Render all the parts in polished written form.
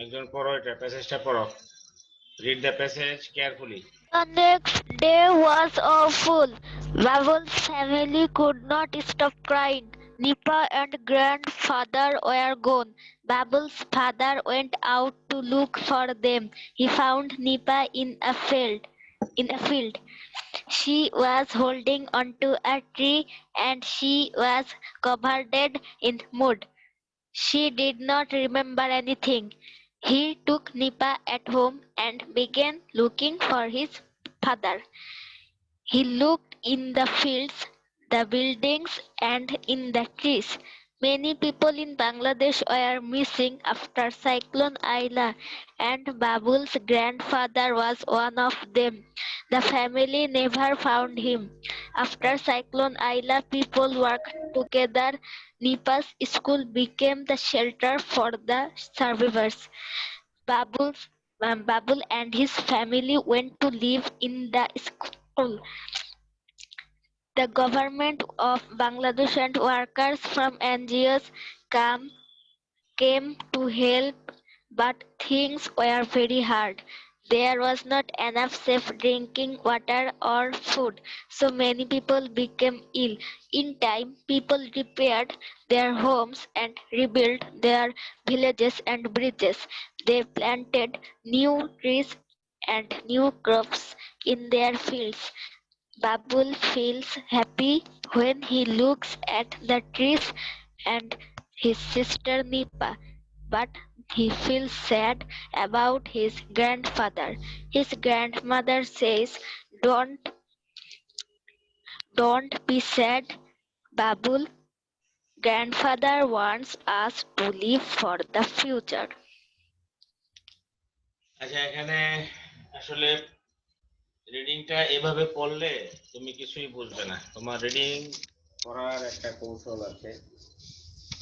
একজন পড়ো, এটা প্যাসেজটা পড়ো। Read the passage carefully. The next day was awful. Babul's family could not stop crying. Nipa and grandfather were gone. Babul's father went out to look for them. He found Nipa in a field. She was holding onto a tree and she was covered in mud. She did not remember anything. He took Nipa at home and began looking for his father. He looked in the fields, the buildings, and in the trees. Many people in Bangladesh were missing after Cyclone Aila, and Babul's grandfather was one of them. The family never found him. After Cyclone Aila, people worked together. Nipa's school became the shelter for the survivors. Babul and his family went to live in the school. The government of Bangladesh and workers from NGOs came to help, but things were very hard. There was not enough safe drinking water or food, so many people became ill. In time, people repaired their homes and rebuilt their villages and bridges. They planted new trees and new crops in their fields. Babul feels happy when he looks at the trees and his sister Nipa, but he feels sad about his grandfather. His grandmother says, "Don't don't be sad, Babul. Grandfather wants us to live for the future." আচ্ছা, এখানে আসলে রিডিংটা এভাবে পড়লে তুমি কিছুই বুঝবে না। তোমার রিডিং পড়ার একটা কৌশল আছে।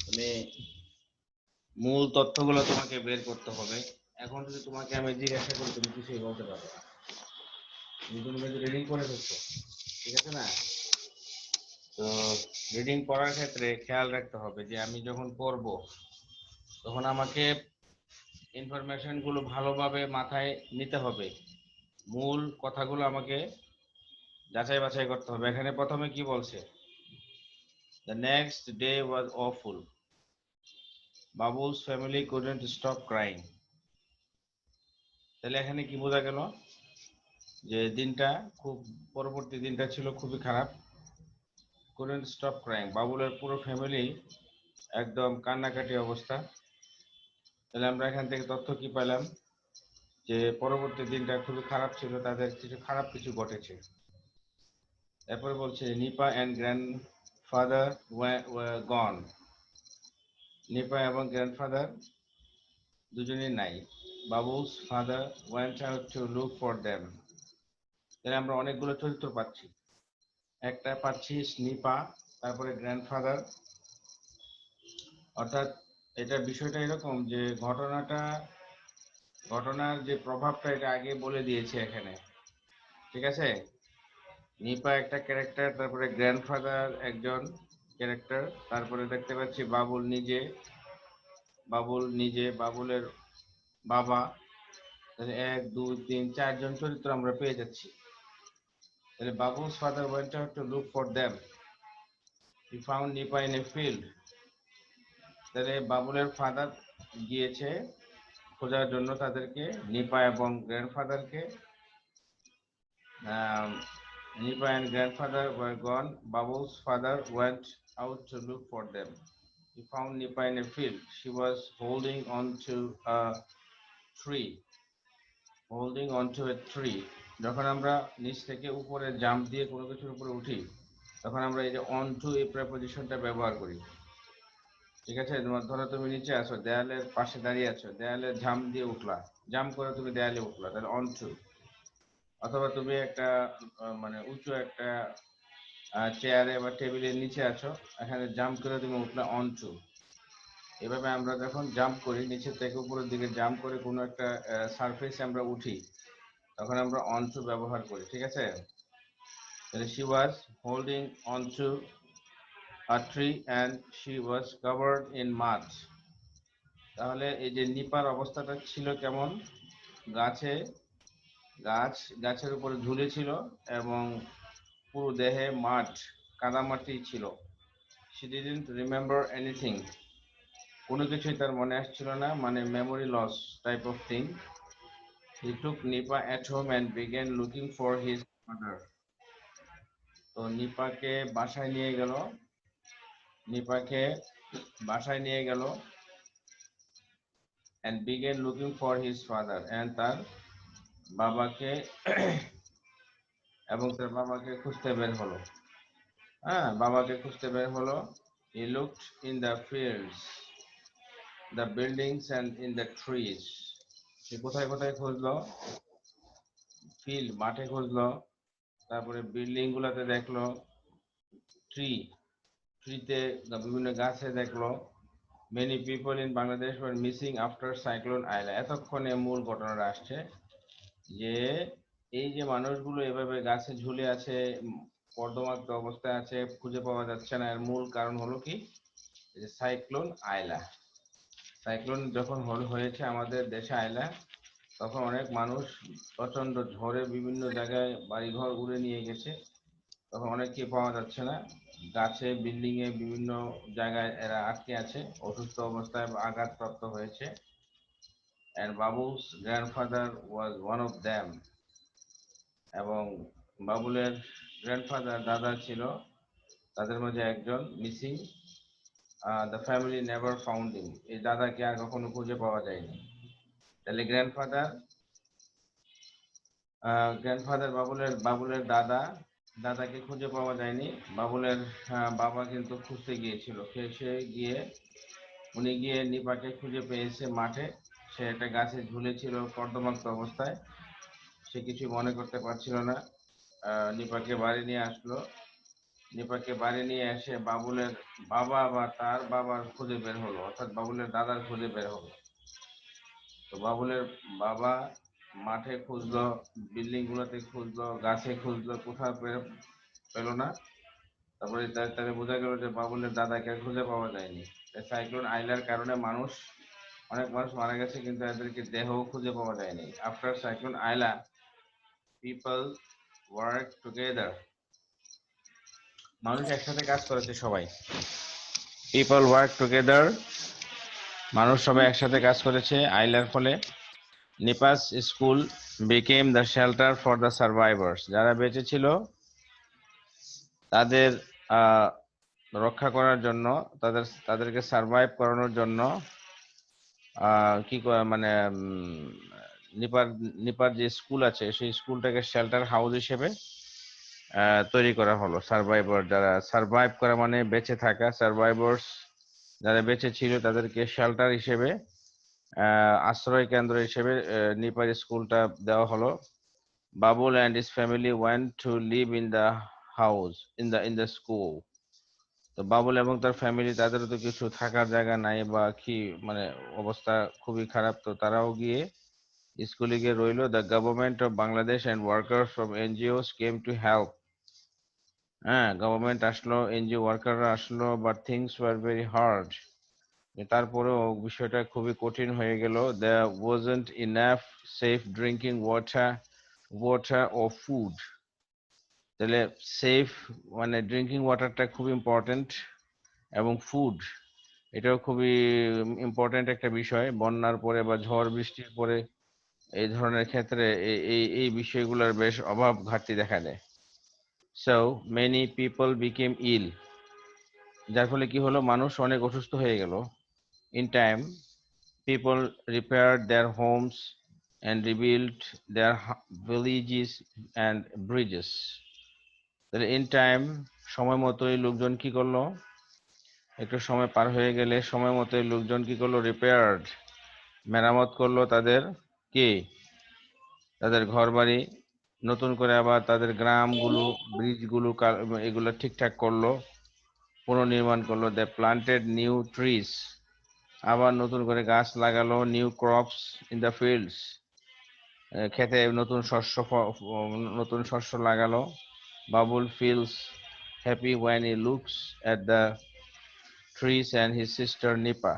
তুমি মূল তথ্যগুলো তোমাকে বের করতে হবে। এখন যদি তোমাকে আমি জিজ্ঞাসা করি, তুমি কিছুই বলতে পারবে না। তুমি রিডিং করে ফেলছো, ঠিক আছে না? তো রিডিং পড়ার ক্ষেত্রে খেয়াল রাখতে হবে যে আমি যখন পড়ব তখন আমাকে ইনফরমেশন গুলো ভালোভাবে মাথায় নিতে হবে। মূল কথাগুলো আমাকে যাচাই বাছাই করতে হবে। এখানে প্রথমে কি বলছে? The next day was awful. Babu's family couldn't stop crying. তাহলে এখানে কি বোঝা গেল? যে দিনটা খুব পরবর্তী দিনটা ছিল খুবই খারাপ। couldn't stop crying. বাবুলের পুরো ফ্যামিলি একদম কান্নাকাটি অবস্থা। তাহলে আমরা এখান থেকে তথ্য কি পেলাম? যে পরবর্তী দিনটা খুবই খারাপ ছিল, তাদের কিছু ঘটেছে। এরপরে বলছে Nipa and grandfather were gone. Nipa এবং গ্র্যান্ডফাদার দুজনেই নাই। Babul's father went out to look for them. তাহলে আমরা অনেকগুলো চরিত্র পাচ্ছি। একটা পাচ্ছি স্নিপা, তারপরে গ্র্যান্ডফাদার। অর্থাৎ এটা বিষয়টা এরকম যে ঘটনার যে প্রভাবটা এটা আগে বলে দিয়েছে এখানে, ঠিক আছে? নিপা একটা ক্যারেক্টার, তারপরে গ্র্যান্ডফাদার একজন ক্যারেক্টার, তারপরে দেখতে পাচ্ছি বাবুলের বাবা। তাহলে 1 2 3 4 জন চরিত্র আমরা পেয়ে যাচ্ছি। তাহলে Babul's father went out to look for them. He found Nipa in a field. তাহলে বাবুলের ফাদার গিয়েছে খোঁজার জন্য তাদেরকে, নিপা এবং গ্র্যান্ডফাদারকে। Nipa and grandfather were gone. Babu's father went out to look for them. He found Nipa in a field. She was holding on to a tree. Holding on to a tree. যখন আমরা নিচ থেকে উপরে জাম্প দিয়ে কোনো কিছুর উপরে উঠি, তখন আমরা এই যে অন টু এই প্রেপোজিশনটা ব্যবহার করি, ঠিক আছে? ধরো তুমি নিচে আছো, দেয়ালের পাশে দাঁড়িয়ে আছো, দেয়ালে ঝাম্প দিয়ে উঠলা, জাম্প করে তুমি দেয়ালে উঠলা, তাহলে অন টু। অথবা তুমি একটা মানে উঁচু একটা চেয়ারে বা টেবিলের নিচে আছো, এখানে জাম্প করে তুমি উঠলা অন টু। এভাবে আমরা যখন জাম্প করি, নিচের থেকে উপরের দিকে জাম্প করে কোনো একটা সারফেসে আমরা উঠি, তখন আমরা অন টু ব্যবহার করি, ঠিক আছে? তাহলে she was holding on to a tree and she was covered in mud. তাহলে এই যে নিপার অবস্থাটা ছিল কেমন, গাছের উপরে ঝুলেছিল এবং পুরো দেহে কাদামাটি ছিল। she didn't remember anything, কোনো কিছুই তার মনে আসছিল না, মানে memory loss type of thing. he took Nipa at home and began looking for his mother. তো নিপাকে বাসায় নিয়ে গেল and began looking for his father, and তার বাবাকে খুঁজতে বের হলো। বাবাকে খুঁজতে বের হলো। he looked in the fields, the buildings and in the trees. সে কোথায় কোথায় খুঁজলো? ফিল্ড, মাঠে খুঁজলো, তারপরে বিল্ডিং গুলাতে দেখলো, ট্রিতে বিভিন্ন গাছে দেখলো। many people in Bangladesh were missing after cyclone Aila. এতক্ষণে মূল ঘটনাটা আসছে যে এই যে মানুষগুলো এভাবে গাছে ঝুলে আছে, কর্দমাক্ত অবস্থায় আছে, খুঁজে পাওয়া যাচ্ছে না, এর মূল কারণ হলো কি, যে সাইক্লোন আইলা। সাইক্লোন যখন হয়েছে আমাদের দেশে আইলা, তখন অনেক মানুষ প্রচন্ড ঝড়ে বিভিন্ন জায়গায় বাড়িঘর উড়ে নিয়ে গেছে। তখন অনেককে পাওয়া যাচ্ছে না, গাছে, বিল্ডিং এ, বিভিন্ন জায়গায় এরা আটকে আছে, অসুস্থ অবস্থায় আঘাতপ্রাপ্ত হয়েছে। and Babu's grandfather was one of them. এবং বাবুলের গ্র্যান্ডফাদার, দাদা ছিল তাদের মধ্যে একজন missing. The family never found him, এই দাদাকে আর কখনো খুঁজে পাওয়া যায়নি। তাহলে গ্র্যান্ডফাদার বাবুলের দাদাকে খুঁজে পাওয়া যায়নি। বাবুলের বাবা কিন্তু খুঁজতে গিয়েছিল। উনি গিয়ে নিপাকে খুঁজে পেয়েছে মাঠে। সে একটা গাছে ঝুলেছিল কর্দমাক্ত অবস্থায়, সে কিছু মনে করতে পারছিল না। নিপাকে বাড়ি নিয়ে এসে বাবুলের বাবা বা তার বাবার খুঁজে বের হলো, অর্থাৎ বাবুলের দাদার খুঁজে বের হলো। তো বাবুলের বাবা মাঠে খুঁজলো, বিল্ডিং গুলোতে খুঁজলো, গাছে খুঁজলো, কোথাও পেল না। তারপরে তাকে বোঝা গেল যে বাবুলের দাদাকে খুঁজে পাওয়া যায়নি। সাইক্লোন আইলার কারণে অনেক মানুষ মারা গেছে, কিন্তু এদেরকে দেহও খুঁজে পাওয়া যায়নি। আফটার সাইক্লোন আইলা, পিপল ওয়ার্ক টুগেদার, মানুষ একসাথে কাজ করেছে সবাই। পিপল ওয়ার্ক টুগেদার, মানুষ সবাই একসাথে কাজ করেছে আইলার ফলে। Nipa's school became the shelter for the survivors, যারা বেঁচে ছিল তাদের রক্ষা করার জন্য, তাদেরকে সার্ভাইভ করানোর জন্য কি মানে নিপার যে স্কুল আছে সেই স্কুলটাকে শেল্টার হাউস হিসেবে তৈরি করা হলো। যারা সার্ভাইভ করা মানে বেঁচে থাকা, সার্ভাইভার্স যারা বেঁচে ছিল তাদেরকে শেল্টার হিসেবে, আশ্রয় কেন্দ্র হিসেবে নিপার স্কুলটা দেওয়া হলো। Babul and his family went to live in the house, in the school. তো বাবুল এবং তার ফ্যামিলি, তাদেরও তো কিছু থাকার জায়গা নাই বা কি, মানে অবস্থা খুবই খারাপ, তো তারাও গিয়ে স্কুলে গিয়ে রইলো। The government of Bangladesh and workers from NGOs came to help. Government আসলো, এনজিও ওয়ার্কাররা আসলো, but things were very hard. তারপরেও বিষয়টা খুবই কঠিন হয়ে গেল। There wasn't enough safe drinking water ও ফুড। তাহলে সেফ মানে ড্রিঙ্কিং ওয়াটারটা খুব ইম্পর্টেন্ট, এবং ফুড এটাও খুবই ইম্পর্টেন্ট একটা বিষয়। বন্যার পরে বা ঝড় বৃষ্টির পরে এই ধরনের ক্ষেত্রে এই বিষয়গুলোর বেশ অভাব ঘাটতি দেখা দেয়। সো মেনি পিপল বিকেম ইল, যার ফলে কি হলো, মানুষ অনেক অসুস্থ হয়ে গেল। In time people repaired their homes and rebuilt their villages and bridges. তাহলে ইন টাইম, সময় মতোই লোকজন কি করলো, একটু সময় পার হয়ে গেলে সময় মতোই লোকজন কি করলো, রিপেয়ার্ড, মেরামত করলো তাদের ঘর বাড়ি, নতুন করে আবার তাদের গ্রামগুলো, ব্রিজগুলো এগুলো ঠিকঠাক করলো, পুনর্নির্মাণ করলো। দে প্লান্টেড নিউ ট্রিজ, আবার নতুন করে গাছ লাগালো। New crops in the fields, খেতে নতুন শস্য লাগালো। Babul feels happy when he looks at the trees and his sister Nipa.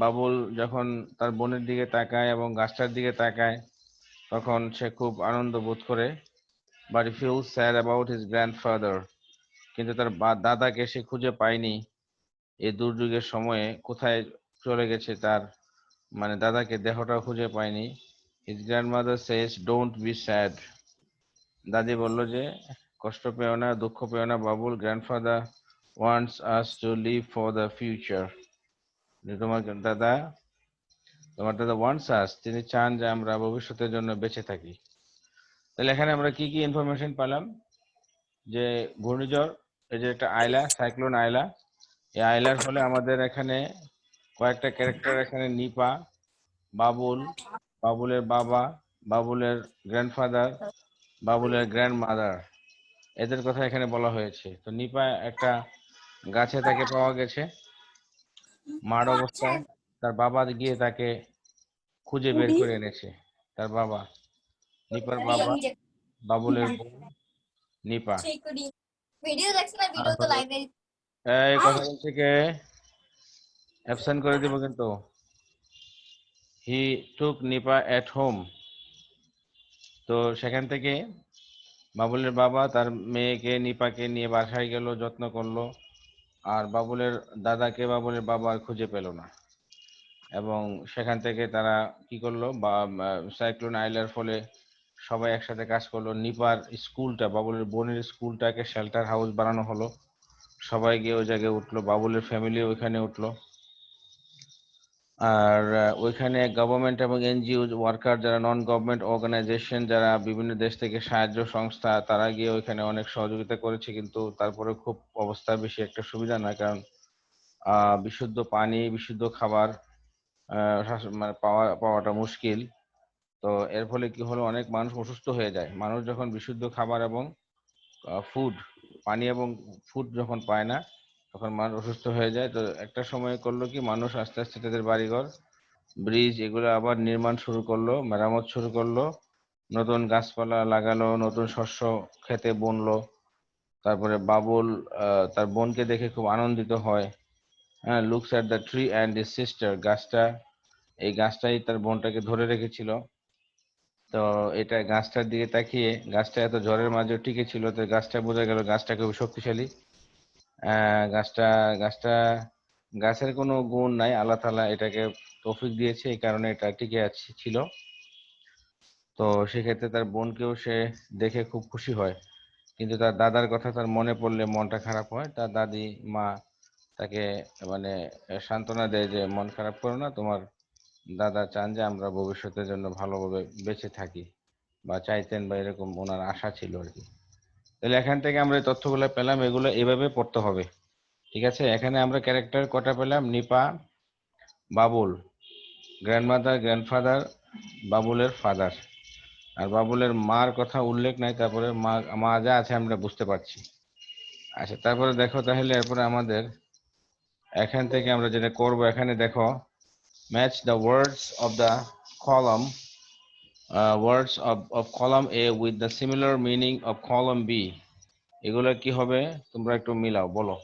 Babul যখন তার বোনের দিকে তাকায় এবং গাছটার দিকে তাকায় তখন সে খুব আনন্দ বোধ করে, but he feels sad about his grandfather. কিন্তু তার দাদাকে সে খুঁজে পায়নি। এই দুর্যোগের সময়ে কোথায় চলে গেছে তার, মানে দাদাকে দেহটাও খুঁজে পায়নি। His grandmother says don't be sad. দাদি বলল যে কষ্ট পেও না, দুঃখ পেও না Babul, grandfather wants us to live for the future. তোমার দাদা ওয়ান্টস আস, তিনি চান যে আমরা ভবিষ্যতের জন্য বেঁচে থাকি। তাহলে এখানে আমরা কি কি ইনফরমেশন পেলাম? যে ঘূর্ণিঝড়, এই যে একটা আয়লা, সাইক্লোন আয়লা, এই আয়লার ফলে আমাদের এখানে কয়েকটা ক্যারেক্টার, এখানে নিপা, বাবুল, বাবুলের বাবা, বাবুলের গ্র্যান্ডফাদার, বাবুলের গ্র্যান্ডমাদার, এদের কথা এখানে বলা হয়েছে। তো নিপা একটা গাছে তাকে পাওয়া গেছে মার অবস্থায়, তার বাবা গিয়ে তাকে খুঁজে বের করে এনেছে। তার বাবা, নিপার বাবা, বাবুলের বোন নিপা। তারপরে এই কথা বলছে কে? অ্যাবসেন্ট করে দিব কিন্তু। হি টুক নিপা এট হোম। তো সেখান থেকে বাবুলের বাবা তার মেয়েকে নিপাকে নিয়ে বাসায় গেল, যত্ন করলো। আর বাবুলের দাদাকে বাবুলের বাবা আর খুঁজে পেল না। এবং সেখান থেকে তারা কি করলো, বা সাইক্লোন আইলার ফলে সবাই একসাথে কাজ করলো। নিপার স্কুলটা, বাবুলের বোনের স্কুলটাকে শেল্টার হাউস বানানো হলো। সবাই গিয়ে ওই জায়গায় উঠলো, বাবুলের ফ্যামিলি ওইখানে উঠলো। আর ওইখানে গভর্নমেন্ট এবং এনজিও ওয়ার্কার, যারা নন গভর্নমেন্ট অর্গানাইজেশন, যারা বিভিন্ন দেশ থেকে সাহায্য সংস্থা, তারা গিয়ে ওইখানে অনেক সহযোগিতা করেছে। কিন্তু তারপরে খুব অবস্থা বেশি একটা সুবিধা না, কারণ বিশুদ্ধ পানি, বিশুদ্ধ খাবার মানে পাওয়াটা মুশকিল। তো এর ফলে কি হলো, অনেক মানুষ অসুস্থ হয়ে যায়। মানুষ যখন বিশুদ্ধ খাবার এবং ফুড, পানি এবং ফুড যখন পায় না, তখন মানুষ অসুস্থ হয়ে যায়। তো একটা সময় করলো কি, মানুষ আস্তে আস্তে তাদের বাড়িঘর, ব্রিজ, এগুলো আবার নির্মাণ শুরু করলো, মেরামত শুরু করলো, নতুন গাছপালা লাগালো, নতুন শস্য খেতে বুনলো। তারপরে বাবুল তার বোনকে দেখে খুব আনন্দিত হয়। হ্যাঁ, looks at the tree and his sister. গাছটা, এই গাছটাই তার বোনটাকে ধরে রেখেছিল। তো এটা গাছটার দিকে তাকিয়ে, গাছটা এত ঝড়ের মাঝে টিকে ছিল, তো গাছটা বোঝা গেল গাছটা খুব শক্তিশালী। গাছটা গাছটা গাছের কোনো গুণ নাই, আল্লাহ তাআলা এটাকে তৌফিক দিয়েছে, এই কারণে এটা টিকে ছিল। তো সেক্ষেত্রে তার বোনকেও সে দেখে খুব খুশি হয়। কিন্তু তার দাদার কথা তার মনে পড়লে মনটা খারাপ হয়। তার দাদি মা তাকে মানে সান্ত্বনা দেয় যে মন খারাপ করো না, তোমার দাদা চান যে আমরা ভবিষ্যতের জন্য ভালোভাবে বেঁচে থাকি, বা চাইতেন, বা এরকম ওনার আশা ছিল আর কি। তাহলে এখান থেকে আমরা এই তথ্যগুলো পেলাম, এগুলো এভাবে পড়তে হবে। ঠিক আছে, এখানে আমরা ক্যারেক্টার কটা পেলাম? নিপা, বাবুল, গ্র্যান্ডমাদার, গ্র্যান্ডফাদার, বাবুলের ফাদার। আর বাবুলের মার কথা উল্লেখ নাই, তারপরে মা, মা যা আছে আমরা বুঝতে পারছি। আচ্ছা, তারপরে দেখো তাহলে, এরপরে আমাদের এখান থেকে আমরা যেটা করব, এখানে দেখো, match the words of the column, words of column A with the similar meaning of column B. এগুলো কি হবে তোমরা একটু মিলাও, বলো।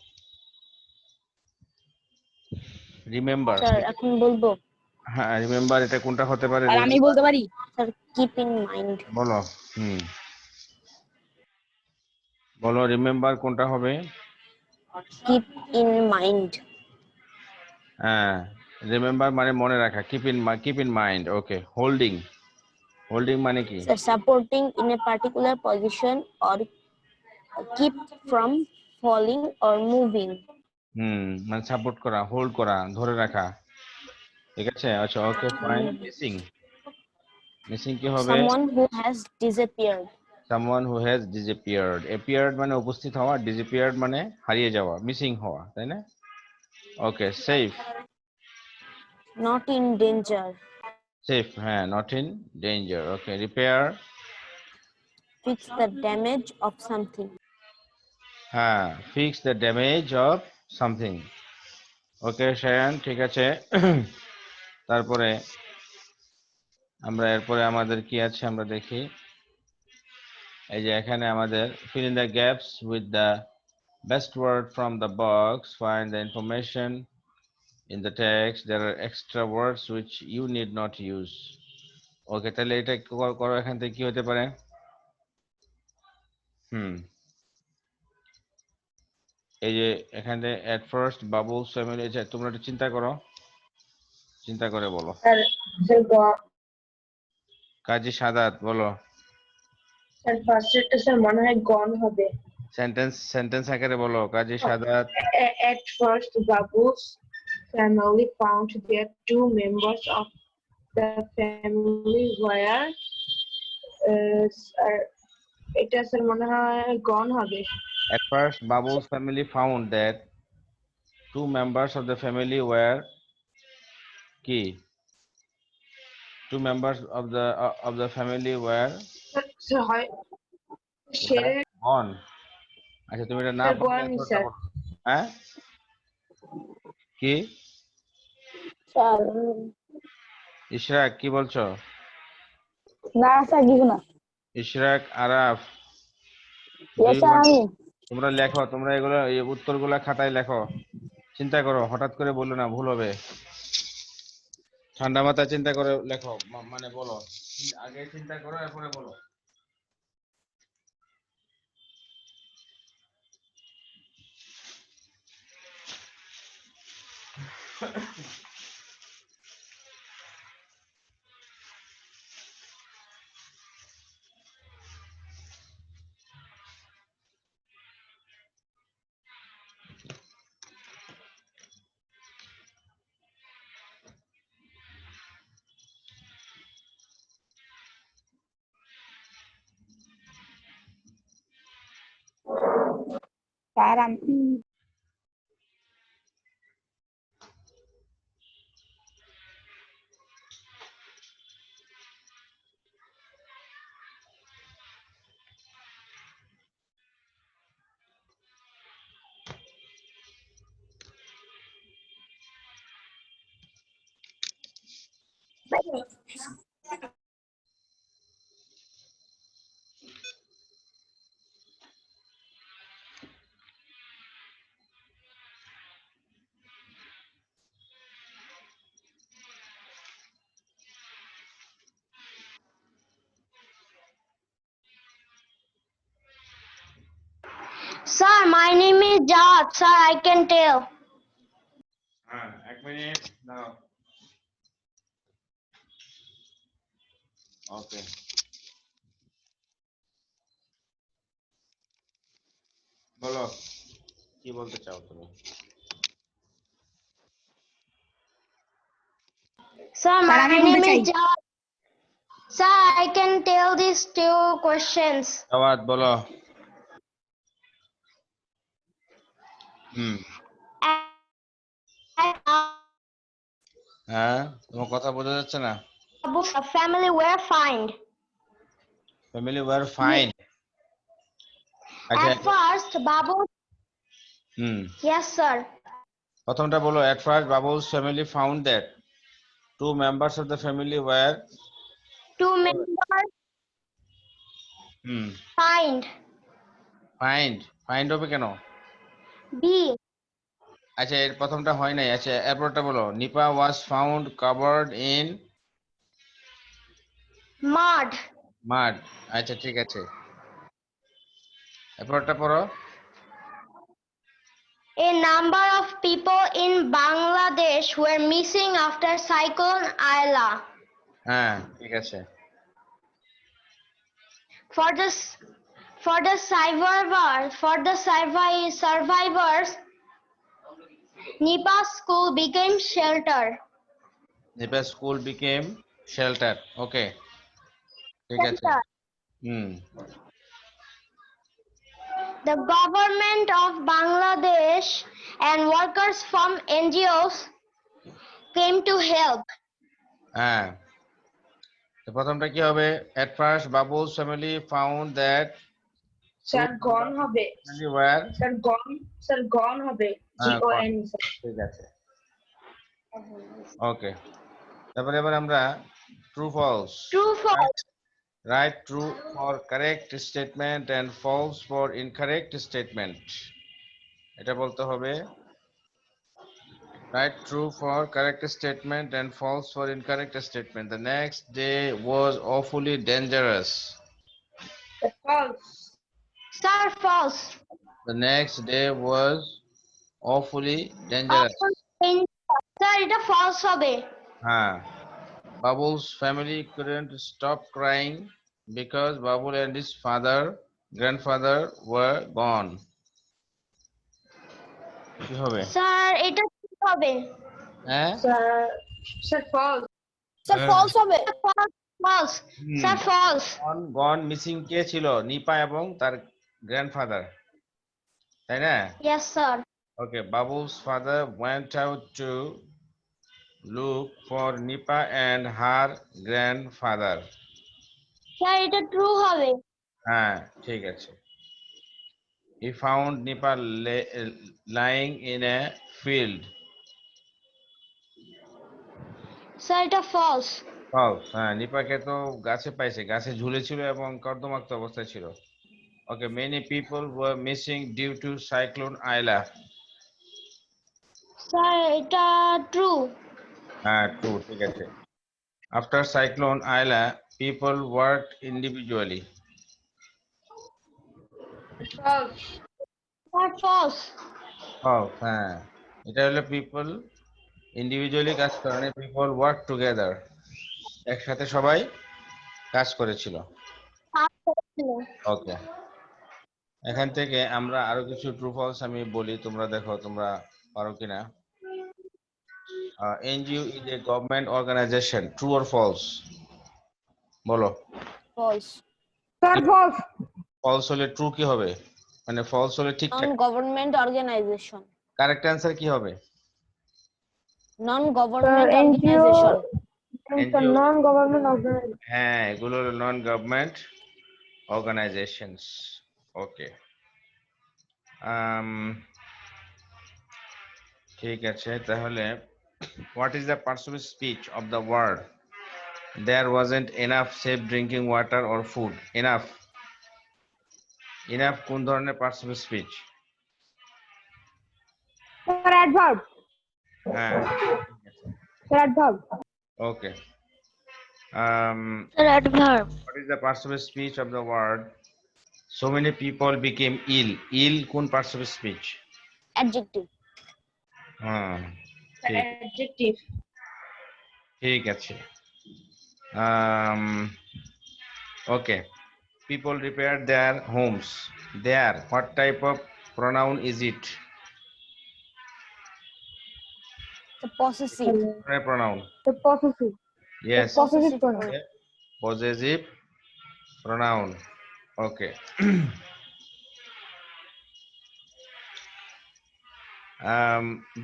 রিমেম্বার, স্যার এখন বলবো? হ্যাঁ রিমেম্বার, এটা কোনটা হতে পারে? আর আমি রিমেম্বার বলতে পারি স্যার, কিপ ইন মাইন্ড। বলো। হুম, বলো রিমেম্বার কোনটা হবে? Keep in mind. হ্যাঁ, রিমেম্বার মানে মনে রাখা, keep in mind. Okay, holding, holding মানে কি? Sir supporting in a particular position or keep from falling or moving. মানে সাপোর্ট করা, হোল্ড করা, ধরে রাখা। ঠিক আছে, আচ্ছা, ওকে ফাইন। মিসিং, মিসিং কি হবে? Someone who has disappeared. someone who has disappeared. appeared মানে উপস্থিত হওয়া, disappeared মানে হারিয়ে যাওয়া, মিসিং হওয়া, তাই না? Okay, safe, not in danger. Safe, হ্যাঁ, not in danger. Okay, repair, fix the damage of something. হ্যাঁ, fix the damage of something. Okay Shayan, ঠিক আছে। তারপরে আমরা এরপরে আমাদের কি আছে আমরা দেখি। এই যে এখানে আমাদের fill in the gaps with the best word from the box, find the information In the text there are extra words which you need not use. Okay, তাহলে এটা করো, এখান থেকে কি হতে পারে? এই যে এখানে at first Babul's family, তোমরা একটু চিন্তা করো, চিন্তা করে বলো। কাজী সাদাত বলো। স্যার ফার্স্টেরটা স্যার মনে হয় গন হবে। সেন্টেন্স আকারে বলো কাজী Saadat. At first Babu's family found that two members of the family were এটা স্যার মনে হয় গন হবে। At first Babul's family found that two members of the family were কি? Two members of the family were sir হয় শেরে gone. আচ্ছা তুমি এটা না গন স্যার। হ্যাঁ কি স্যার ইশরাক কি বলছো? না স্যার কিছু না। ইশরাক, আরাফ, তোমরা লেখো, তোমরা এগুলো এই উত্তরগুলা খাতায় লেখো, চিন্তা করো, হঠাৎ করে বললো না, ভুল হবে। ঠান্ডা মাথায় চিন্তা করে লেখো, মানে বলো, আগে চিন্তা করো এরপরে বলো। স্যার আমি Sir, my name is Jad. Sir, I can tell. হ্যাঁ, এক মিনিট দাও। ওকে, বলো কি বলতে চাও তুমি? Sir, my name is Jad. Sir, I can tell these two questions. Jawad বলো। হ্যাঁ, তোমার কথা বোঝা যাচ্ছে না। Babu's family were fined. Family were fine. আচ্ছা, At first, Babu. Yes, sir. প্রথমটা বলো। At first Babul's family found that two members of the family were Two members fined. Find হবে কেন? B. আচ্ছা, এর প্রথমটা হয় নাই। আচ্ছা, এরপরটা বলো। Nipa was found covered in Mud. আচ্ছা, ঠিক আছে, এরপরটা পড়ো। A number of people in Bangladesh were missing after Cyclone Ayla. হ্যাঁ, ঠিক আছে। For the survivors, Nipa school became shelter. Nipa school became shelter. ওকে, ঠিক আছে। The government of Bangladesh and workers from NGOs came to help. হ্যাঁ, তো প্রথমটা কি হবে? At first Babul's family found that sir gone হবে। where স্যার গন হবে। GON। ঠিক আছে, ওকে। তারপরে এবার আমরা true false write true for correct statement and false for incorrect statement, এটা বলতে হবে। Right, true for correct statement and false for incorrect statement. The next day was awfully dangerous. The false. Sir, false. The next day was awfully dangerous. Awful danger. Sir, এটা false হবে। Huh. Babul's family couldn't stop crying because Babul and his grandfather were gone. কি হবে? Sir এটা কি হবে? হ্যাঁ? Sir, false. Sir false হবে। False. Sir, false. Gone missing কে ছিল? নিপা এবং তার grandfather. তাই না? Yes, sir. Okay, Babul's father went out to look for Nipa and her grandfather. Sir এটা true হবে। হ্যাঁ, ঠিক আছে. He found Nipa lying in a field. Sir এটা false. False. হ্যাঁ, নিপাকে তো গাছে পাইছে, গাছে ঝুলেছিল এবং কর্দমাক্ত অবস্থায় ছিল. Okay, many people were missing due to Cyclone Aila. Sir এটা true. হ্যাঁ, true, ঠিক আছে. After Cyclone Aila, people worked individually. False. Sir, false. False. হ্যাঁ, এটা হলো people individually কাজ করে না, people work together. একসাথে সবাই কাজ করেছিল. ওকে, এখান থেকে আমরা আরো কিছু ট্রু ফলস আমি বলি, তোমরা দেখো তোমরা পারো কিনা। NGO is a government organization. True or false? বলো। ফলস। Sir, false. ফলস হলে ট্রু কি হবে? মানে ফলস হলে ঠিকঠাক। Non government organization. Correct answer কি হবে? Non government organization. Non-government organization. হ্যাঁ, এগুলো হলো নন গভর্নমেন্ট অর্গানাইজেশনস। ওকে, ঠিক আছে, তাহলে what is the part of speech of the word there wasn't enough safe drinking water or food? Enough কোন ধরনের parts of speech? Sir, adverb. হ্যাঁ, Sir, adverb. okay. Sir, adverb. What is the parts of speech of the word so many people became ill? Ill কোন parts of speech? Adjective. হ্যাঁ, Adjective. ঠিক আছে। Okay, people repaired their homes. There, what type of pronoun is it? Possessive. Pronoun. The possessive. Yes, Possessive pronoun. possessive pronoun. Okay.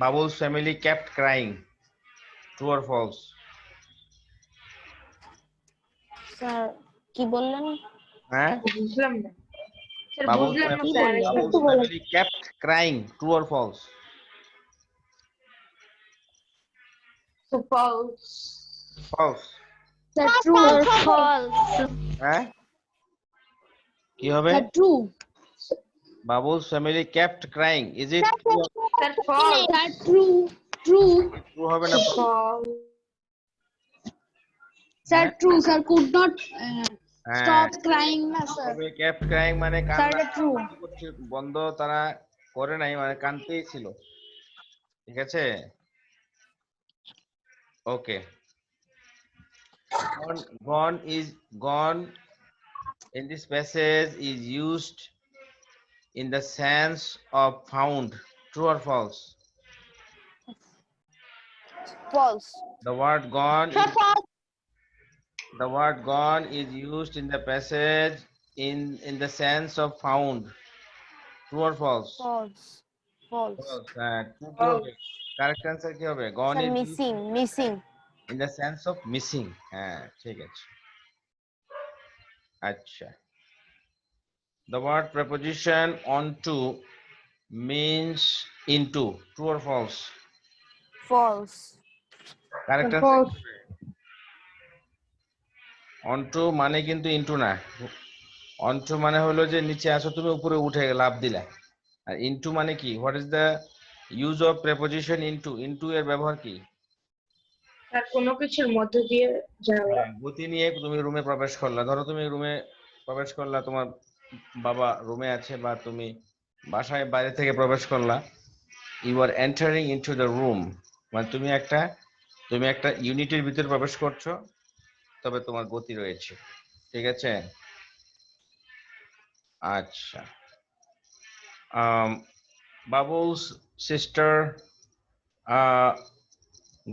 Babul's family kept crying. True or false? Sir কি বললেন? হ্যাঁ, বুঝলাম না। Sir, Babul's বুঝলাম না family, sir. Babul's family kept crying. True or false? So false. False. Sir, Sir, true. false. হ্যাঁ, কি হবে? True. Babul's family kept crying. Is it Sir, false. True. true হবে না? False. Sir true. Sir could not হ্যাঁ, stop crying না sir. তবে kept crying মানে sir কান্না এটা ট্রু। বন্ধ তারা করে নাই, মানে কাঁদতেই ছিল। ঠিক আছে, ওকে। Gone in this passage is used in the sense of found. True or false? False. The word gone Sir, false. the word gone is used in the passage in the sense of found. True or false? False. False. False. True কি হবে? Correct answer কি হবে? Gone sir is missing. Missing. in the sense of missing. হ্যাঁ, ঠিক আছে। আচ্ছা, the word preposition onto means into. True or false? False. Correct answer False. কি হবে? onto মানে কিন্তু into না। onto মানে হলো যে নিচে আসো তুমি, উপরে উঠে লাফ দিলা। আর into মানে কি? What is the use of preposition into এর ব্যবহার কি? আর কোনো কিছুর মধ্য দিয়ে যাওয়া। গতি নিয়ে তুমি রুমে প্রবেশ করলা, ধরো তুমি রুমে প্রবেশ করলা, তোমার বাবা রুমে আছে বা তুমি বাসায় বাইরে থেকে প্রবেশ করলা, you are entering into the room, মানে তুমি একটা ইউনিটের ভিতরে প্রবেশ করছো, তবে তোমার গতি রয়েছে, ঠিক আছে? আচ্ছা, Babul's sister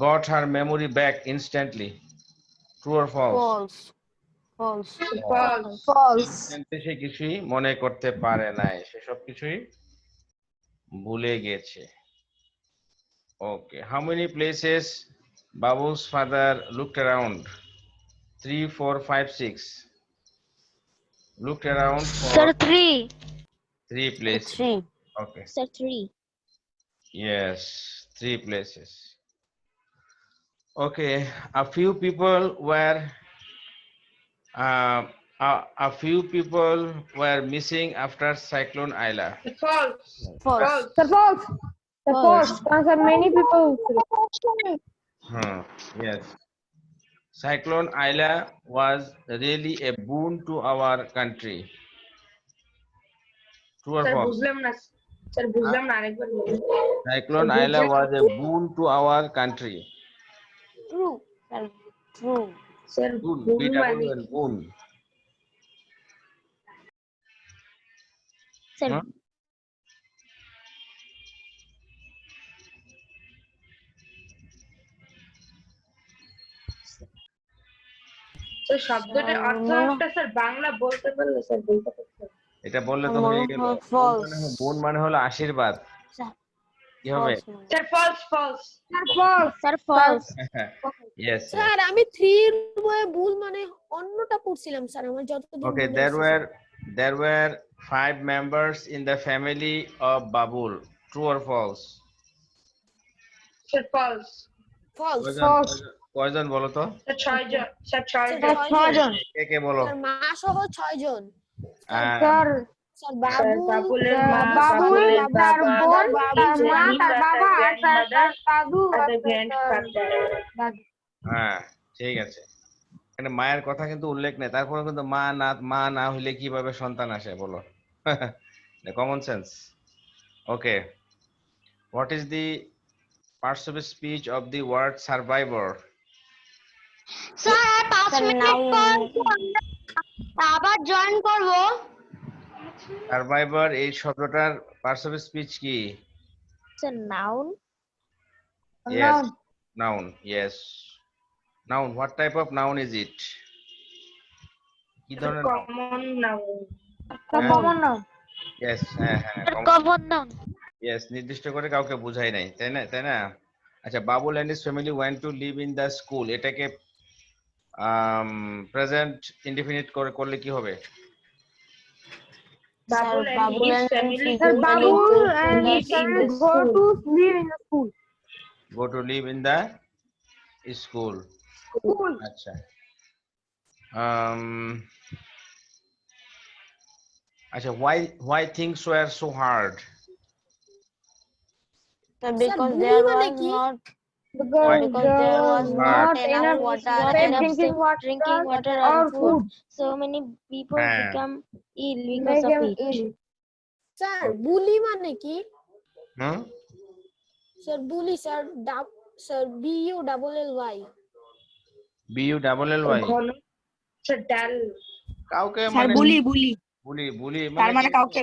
got her memory back instantly. True or false? False. False. Instantly সে কিছুই মনে করতে পারে নাই, সে সব কিছুই ভুলে গেছে। Okay, how many places Babu's father looked around? 3, 4, 5, 6. Looked around for Sir, 3. 3 places. 3. Okay. Sir, 3. Yes, 3 places. Okay, a few people were missing after Cyclone Aila. False. False. False. False. Many people. Yes. Cyclone Aila was really a boon to our country. True or sir false? বুঝলাম না, sir বুঝলাম না, আরেকবার বলুন। Cyclone Aila was a boon to our country. True. Sir, true. Sir Boon, ভুল মানে B-double-O-N, boon. Sir, Huh? Sir শব্দটার অর্থ একটা স্যার বাংলা বলতে পারলে স্যার বলতে পারতেন। এটা বললে তো হয়ে গেল। false. boon মানে হলো আশীর্বাদ। Sir, কি হবে? Sir false. Sir, false. Yes. Sir আমি 3 এর ভুল মানে অন্যটা পড়ছিলাম স্যার, আমার যতদূর Okay, মনে আছে। there were 5 members in the family of Babul. True or false? Sir false. কয়জন বলো তো? স্যার 6 জন। স্যার 6 স্যার, জন। 6 জন। কে বলো? স্যার মা সহ 6 জন। স্যার স্যার স্যার বাবুলের মা, বাবুল, বাবুলের তার বাবা, বোন, তার মা, তার বাবা, আর তার দাদু, আর তার তার grandfather। দাদু। হ্যাঁ, ঠিক আছে। এখানে মায়ের কথা কিন্তু উল্লেখ নেই, তারপরে কিন্তু মা না হইলে কিভাবে সন্তান আসে বলো? Common sense. Okay, what is the parts of speech of the word survivor? Sir 5 minute পর আবার জয়েন করব। সার্ভাইভার এই শব্দটার পার্টস অফ স্পিচ কি? Sir, noun. Yes, noun. Yes, noun. What type of noun is it? কি ধরনের noun? Common noun. Common noun. Yes, common. Common noun. Yes, নির্দিষ্ট করে কাউকে বুঝাই নাই, তাই না? আচ্ছা, Babul and his family went to live in the school, এটাকে প্রেজেন্ট ইনডিফিনিট করলে কি হবে? Babul and his family Babul live in the go school. to live in the school. Go to live in the school. আচ্ছা, আচ্ছা, why things were so hard? Sir, because Sir, there ভুল মানে was কি? not Why? because there was not enough water, safe enough drinking drinking water or and food. food. So many people হ্যাঁ। become ill because of it. Sir bully মানে কি? হুম? Sir bully sir sir BULLY। BULLY? ঘন। Sir ডাল। কাউকে sir মানে বুলি বুলি তার মানে কাউকে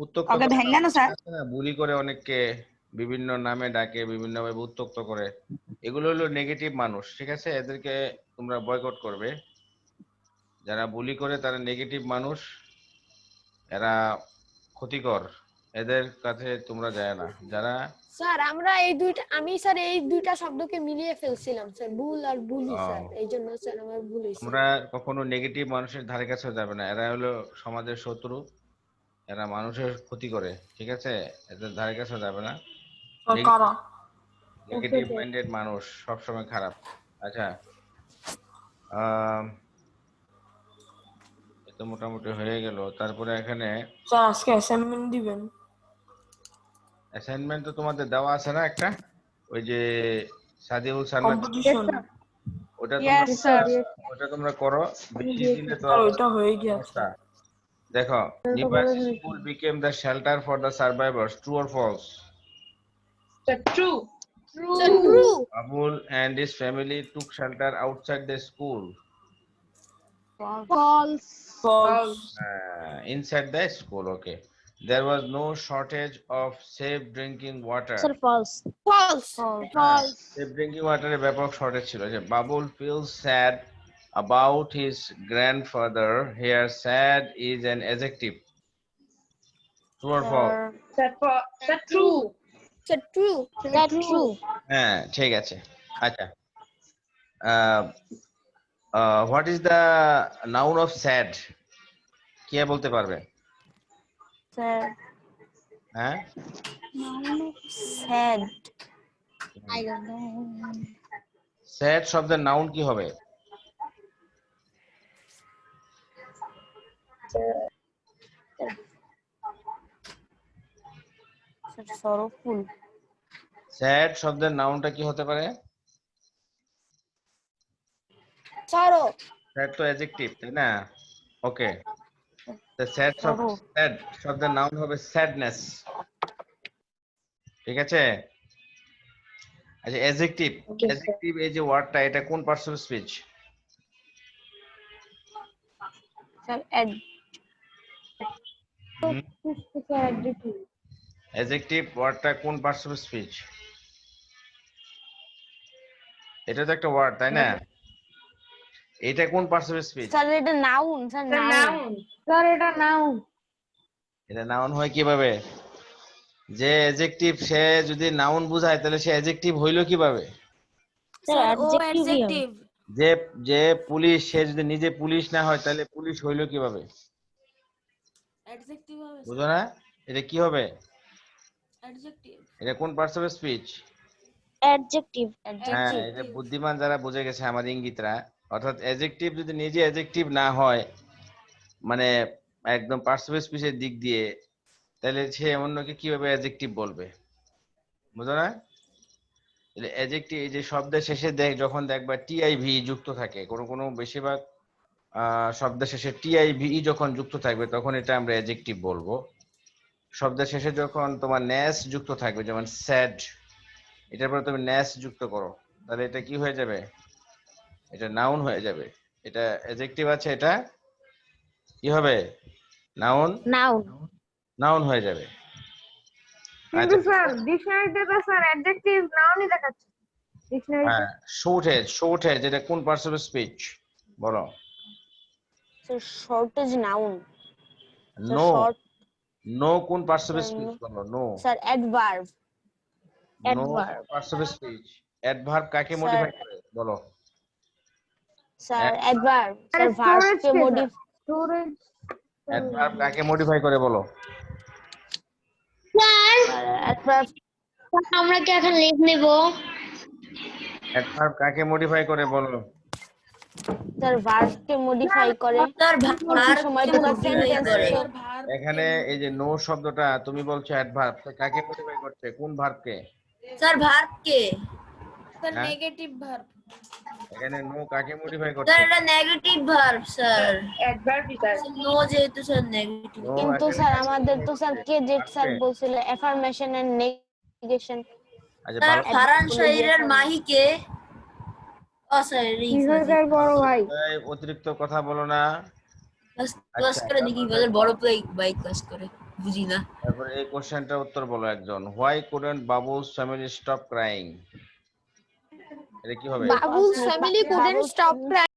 উত্তক্ত কাউকে করা। ভেঙ্গানো স্যার। বুলি করে অনেককে বিভিন্ন নামে ডাকে, বিভিন্ন ভাবে উত্তক্ত করে, এগুলো হলো নেগেটিভ মানুষ, ঠিক আছে? এদেরকে তোমরা বয়কট করবে। যারা বুলি করে তারা নেগেটিভ মানুষ, এরা ক্ষতিকর, এদের কাছে তোমরা যায় না। যারা স্যার আমি স্যার এই দুইটা শব্দকে মিলিয়ে ফেলছিলাম স্যার, ভুল আর বুলি স্যার, এইজন্য স্যার আমার ভুল হয়েছে। তোমরা কখনো নেগেটিভ মানুষের ধারে কাছে যাবে না, এরা হলো সমাজের শত্রু, এরা মানুষের ক্ষতি করে, ঠিক আছে? এদের ধারে কাছে যাবে না। নেগেটিভ মাইন্ডেড মানুষ সবসময় খারাপ। আচ্ছা, এটা মোটামুটি হয়ে গেল। তারপরে এখানে স্যার আজকে অ্যাসাইনমেন্ট দিবেন? অ্যাসাইনমেন্ট তো তোমাদের দেওয়া আছে না একটা, ওই যে সাদিউল সান্নাত, কম্পিটিশন ওটা Yes, তোমরা sir. ওটা তোমরা করো, বেশি দিলে তো ওইটা হয়ে গেছে সমস্যা। দেখো, নিপাস school became the shelter for the survivors, true or false? Sir, true. Sir, true. Abul and his family took shelter outside the school, False. false inside the school. Okay, there was no shortage of safe drinking water. sir false False. False. Safe drinking water এর ব্যাপক shortage ছিল। যে Babul feels sad about his grandfather. Here, sad is an adjective. True or false? Sir, true. Sir, true. that's true হ্যাঁ, ঠিক আছে। আচ্ছা, what is the noun of sad? কে বলতে পারবে? sir হ্যাঁ, sad I don't know. sad শব্দের noun কি হবে? sir sorrowful sad শব্দের নাউনটা কি হতে পারে? Sorrow. sad তো অ্যাডজেক্টিভ, তাই না? ওকে, the sad শব্দের নাউন হবে sadness, ঠিক আছে? আচ্ছা, অ্যাডজেক্টিভ এই যে ওয়ার্ডটা, এটা কোন parts of speech? sir adjective ওয়ার্ডটা কোন পার্টস অফ স্পিচ? এটা তো একটা ওয়ার্ড, তাই না? এটা কোন পার্টস অফ স্পিচ? sir এটা noun sir Sir, noun noun. Sir, এটা noun. এটা নাউন হয় কিভাবে? যে অ্যাডজেক্টিভ সে যদি নাউন বোঝায় তাহলে সে অ্যাডজেক্টিভ হইলো কিভাবে? sir adjective যে যে পুলিশ, সে যদি নিজে পুলিশ না হয় তাহলে পুলিশ হইলো কিভাবে? Adjective হবে বুঝো না? এটা কি হবে? adjective এটা কোন পার্টস অফ স্পিচ? adjective হ্যাঁ, এটা বুদ্ধিমান যারা বুঝে গেছে আমার ইঙ্গিতরা, অর্থাৎ অ্যাডজেক্টিভ যদি নিজে অ্যাডজেক্টিভ না হয়, মানে একদম পার্টস অফ স্পিচের দিক দিয়ে, তাহলে সে অন্যকে কিভাবে অ্যাডজেক্টিভ বলবে? বুঝো না? অ্যাডজেক্টিভ এই যে শব্দের শেষে যখন দেখবা টিআইভি যুক্ত থাকে, কোনো বেশিরভাগ শব্দের শেষে টিআইভি যখন যুক্ত থাকবে তখন এটা আমরা অ্যাডজেক্টিভ বলবো। শব্দের শেষে যখন তোমার ন্যাস যুক্ত থাকবে, যেমন স্যাড, এটার পরে তুমি ন্যাস যুক্ত করো, তাহলে এটা কি হয়ে যাবে? এটা নাউন হয়ে যাবে। এটা অ্যাডজেক্টিভ আছে, এটা কি হবে? নাউন হয়ে যাবে। কিন্তু স্যার ডিকশনারিতে তো স্যার অ্যাডজেক্টিভ নাউনই দেখাচ্ছে ডিকশনারিতে। হ্যাঁ, শর্টেজ এটা কোন পার্টস অফ স্পিচ বলো? sir shortage noun sir no short no কোন parts of Sir, speech no. বলো? No sir adverb no parts of speech. Adverb কাকে মডিফাই করে বলো? sir adverb sir verb কে modify স্টোরেজ অ্যাডভার্ব কাকে modify করে বলো? adverb আমরা কি এখন লিখ নিব? অ্যাডভার্ব কাকে মডিফাই করে বলো? sir verb কে modify করে স্যার অনেক সময় পুরো sentence sir verb এখানে এই যে নো শব্দটা তুমি বলছো অ্যাডভার্ব, কাকে মডিফাই করছে? কোন ভার্বকে? স্যার ভার্ব কে? sir হ্যাঁ? negative verb এখানে নো কাকে মডিফাই করছে? স্যার এটা negative verb sir. Adverb sir. No যেহেতু স্যার নেগেটিভ। No কিন্তু এখানে স্যার কাকে আমাদের তো স্যার modify কে করছে? জেড স্যার ভার্বকে? বলছিল এফার্মেশন এন্ড নেগেশন আচ্ছা, স্যার ভালো ফারহান শাহিরের মাহিকে ও স্যার কিভাবে বড় ভাই এই অতিরিক্ত কথা বলো না। ক্লাস করে দেখি বলে বড় প্লে বাই ক্লাস করে বুঝি না। তারপর এই কোশ্চেনটার উত্তর বলো একজন। Why couldn't Babul's family stop crying? এটা কি হবে? Babu's family couldn't stop crying